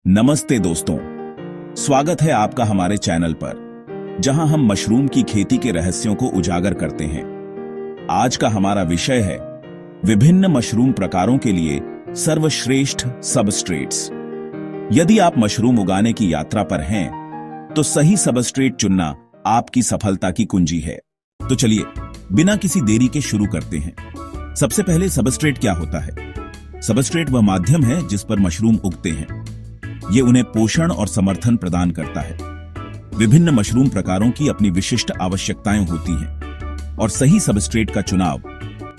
नमस्ते दोस्तों, स्वागत है आपका हमारे चैनल पर, जहां हम मशरूम की खेती के रहस्यों को उजागर करते हैं। आज का हमारा विषय है विभिन्न मशरूम प्रकारों के लिए सर्वश्रेष्ठ सबस्ट्रेट्स। यदि आप मशरूम उगाने की यात्रा पर हैं, तो सही सबस्ट्रेट चुनना आपकी सफलता की कुंजी है। तो चलिए बिना किसी देरी के शुरू करते हैं। सबसे पहले सबस्ट्रेट क्या होता है? सबस्ट्रेट वह माध्यम है जिस पर मशरूम उगते हैं। ये उन्हें पोषण और समर्थन प्रदान करता है। विभिन्न मशरूम प्रकारों की अपनी विशिष्ट आवश्यकताएं होती हैं और सही सबस्ट्रेट का चुनाव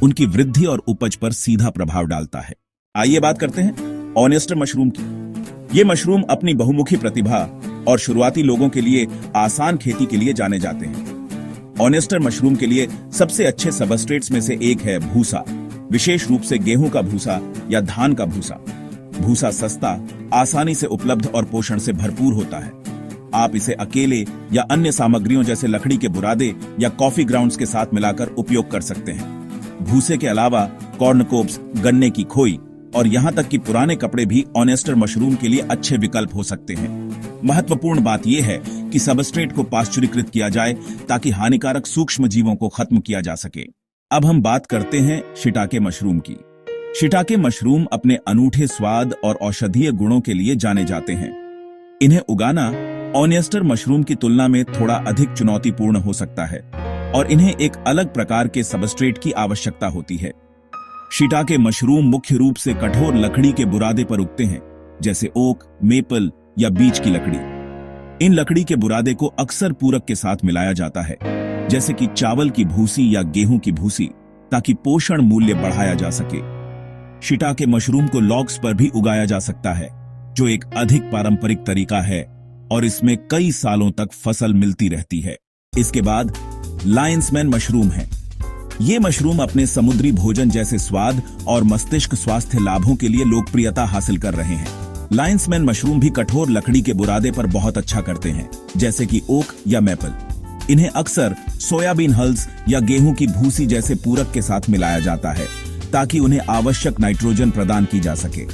उनकी वृद्धि और उपज पर सीधा प्रभाव डालता है। आइए बात करते हैं ऑनेस्टर मशरूम की। ये मशरूम अपनी बहुमुखी प्रतिभा और शुरुआती लोगों के लिए आसान खेती के लिए जाने जाते हैं। ऑनेस्टर मशरूम के लिए सबसे अच्छे सबस्ट्रेट्स में से एक है भूसा, विशेष रूप से गेहूं का भूसा या धान का भूसा। भूसा सस्ता, आसानी से उपलब्ध और पोषण से भरपूर होता है। आप इसे अकेले या अन्य सामग्रियों जैसे लकड़ी के बुरादे या कॉफी ग्राउंड्स के साथ मिलाकर उपयोग कर सकते हैं। भूसे के अलावा कॉर्नकोब्स, गन्ने की खोई और यहाँ तक कि पुराने कपड़े भी ऑनेस्टर मशरूम के लिए अच्छे विकल्प हो सकते हैं। महत्वपूर्ण बात यह है कि सबस्ट्रेट को पाश्चुरीकृत किया जाए ताकि हानिकारक सूक्ष्म जीवों को खत्म किया जा सके। अब हम बात करते हैं शिटाके मशरूम की। शिटाके मशरूम अपने अनूठे स्वाद और औषधीय गुणों के लिए जाने जाते हैं। इन्हें उगाना ऑनेस्टर मशरूम की तुलना में थोड़ा अधिक चुनौतीपूर्ण हो सकता है और इन्हें एक अलग प्रकार के सबस्ट्रेट की आवश्यकता होती है। शिटाके मशरूम मुख्य रूप से कठोर लकड़ी के बुरादे पर उगते हैं, जैसे ओक, मेपल या बीच की लकड़ी। इन लकड़ी के बुरादे को अक्सर पूरक के साथ मिलाया जाता है, जैसे कि चावल की भूसी या गेहूं की भूसी, ताकि पोषण मूल्य बढ़ाया जा सके। शिटाके मशरूम को लॉग्स पर भी उगाया जा सकता है, जो एक अधिक पारंपरिक तरीका है और इसमें कई सालों तक फसल मिलती रहती है। इसके बाद लायंस मैन मशरूम है। ये मशरूम अपने समुद्री भोजन जैसे स्वाद और मस्तिष्क स्वास्थ्य लाभों के लिए लोकप्रियता हासिल कर रहे हैं। लायंस मैन मशरूम भी कठोर लकड़ी के बुरादे पर बहुत अच्छा करते हैं, जैसे कि ओक या मैपल। इन्हें अक्सर सोयाबीन हल्स या गेहूं की भूसी जैसे पूरक के साथ मिलाया जाता है, ताकि उन्हें आवश्यक नाइट्रोजन प्रदान की जा सके।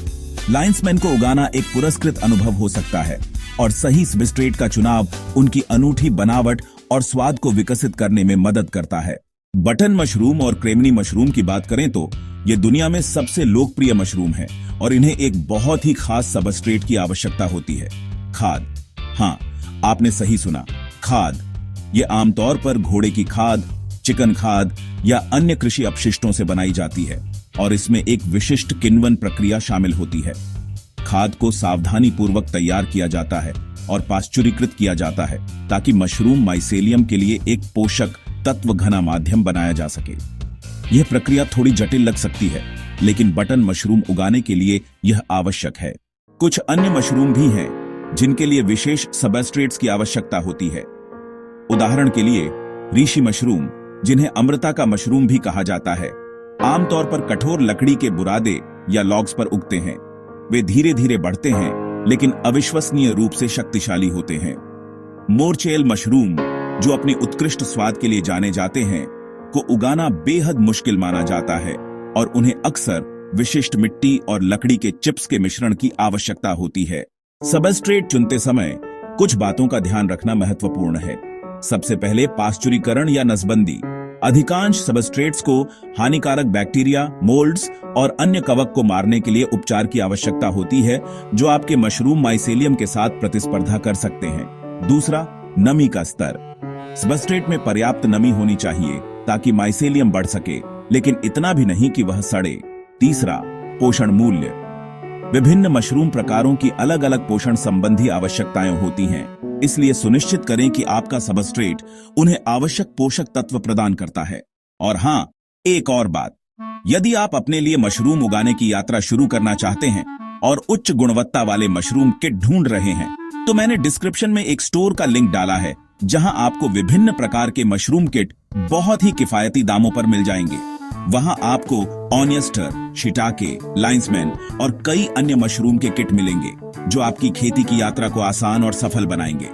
लायंस मैन को उगाना एक पुरस्कृत अनुभव हो सकता है और सही सबस्ट्रेट का चुनाव उनकी अनूठी बनावट और स्वाद को विकसित करने में मदद करता है। बटन मशरूम और क्रेमनी मशरूम की बात करें तो ये दुनिया में सबसे लोकप्रिय मशरूम है और इन्हें एक बहुत ही खास सबस्ट्रेट की आवश्यकता होती है, खाद। हाँ, आपने सही सुना, खाद। ये आमतौर पर घोड़े की खाद, चिकन खाद या अन्य कृषि अपशिष्टों से बनाई जाती है और इसमें एक विशिष्ट किण्वन प्रक्रिया शामिल होती है। खाद को सावधानी पूर्वक तैयार किया जाता है और पाश्चुरीकृत किया जाता है ताकि मशरूम माइसेलियम के लिए एक पोषक तत्व घना माध्यम बनाया जा सके। यह प्रक्रिया थोड़ी जटिल लग सकती है, लेकिन बटन मशरूम उगाने के लिए यह आवश्यक है। कुछ अन्य मशरूम भी हैं जिनके लिए विशेष सबस्ट्रेट्स की आवश्यकता होती है। उदाहरण के लिए ऋषि मशरूम, जिन्हें अमृता का मशरूम भी कहा जाता है, आमतौर पर कठोर लकड़ी के बुरादे या लॉग्स पर उगते हैं। वे धीरे धीरे बढ़ते हैं, लेकिन अविश्वसनीय रूप से शक्तिशाली होते हैं। मोरचेल मशरूम, जो अपने उत्कृष्ट स्वाद के लिए जाने जाते हैं, को उगाना बेहद मुश्किल माना जाता है और उन्हें अक्सर विशिष्ट मिट्टी और लकड़ी के चिप्स के मिश्रण की आवश्यकता होती है। सबस्ट्रेट चुनते समय कुछ बातों का ध्यान रखना महत्वपूर्ण है। सबसे पहले पाश्चुरीकरण या नसबंदी। अधिकांश सबस्ट्रेट्स को हानिकारक बैक्टीरिया, मोल्ड्स और अन्य कवक को मारने के लिए उपचार की आवश्यकता होती है, जो आपके मशरूम माइसेलियम के साथ प्रतिस्पर्धा कर सकते हैं। दूसरा, नमी का स्तर। सबस्ट्रेट में पर्याप्त नमी होनी चाहिए ताकि माइसेलियम बढ़ सके, लेकिन इतना भी नहीं कि वह सड़े। तीसरा, पोषण मूल्य। विभिन्न मशरूम प्रकारों की अलग अलग पोषण संबंधी आवश्यकताएं होती हैं, इसलिए सुनिश्चित करें कि आपका सबस्ट्रेट उन्हें आवश्यक पोषक तत्व प्रदान करता है। और हाँ, एक और बात, यदि आप अपने लिए मशरूम उगाने की यात्रा शुरू करना चाहते हैं और उच्च गुणवत्ता वाले मशरूम किट ढूंढ रहे हैं, तो मैंने डिस्क्रिप्शन में एक स्टोर का लिंक डाला है, जहां आपको विभिन्न प्रकार के मशरूम किट बहुत ही किफायती दामों पर मिल जाएंगे। वहां आपको ऑनेस्टर, शिटाके, लायंस मैन और कई अन्य मशरूम के किट मिलेंगे, जो आपकी खेती की यात्रा को आसान और सफल बनाएंगे।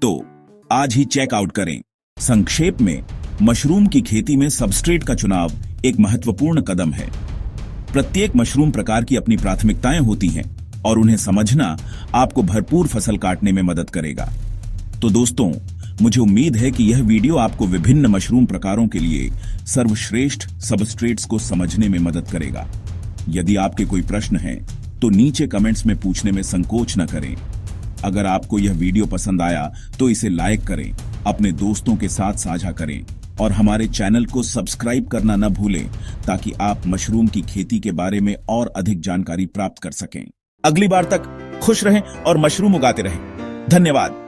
तो आज ही चेकआउट करें। संक्षेप में, मशरूम की खेती में सबस्ट्रेट का चुनाव एक महत्वपूर्ण कदम है। प्रत्येक मशरूम प्रकार की अपनी प्राथमिकताएं होती हैं और उन्हें समझना आपको भरपूर फसल काटने में मदद करेगा। तो दोस्तों, मुझे उम्मीद है कि यह वीडियो आपको विभिन्न मशरूम प्रकारों के लिए सर्वश्रेष्ठ सबस्ट्रेट्स को समझने में मदद करेगा। यदि आपके कोई प्रश्न हैं, तो नीचे कमेंट्स में पूछने में संकोच न करें। अगर आपको यह वीडियो पसंद आया तो इसे लाइक करें, अपने दोस्तों के साथ साझा करें और हमारे चैनल को सब्सक्राइब करना न भूलें, ताकि आप मशरूम की खेती के बारे में और अधिक जानकारी प्राप्त कर सकें। अगली बार तक खुश रहें और मशरूम उगाते रहें। धन्यवाद।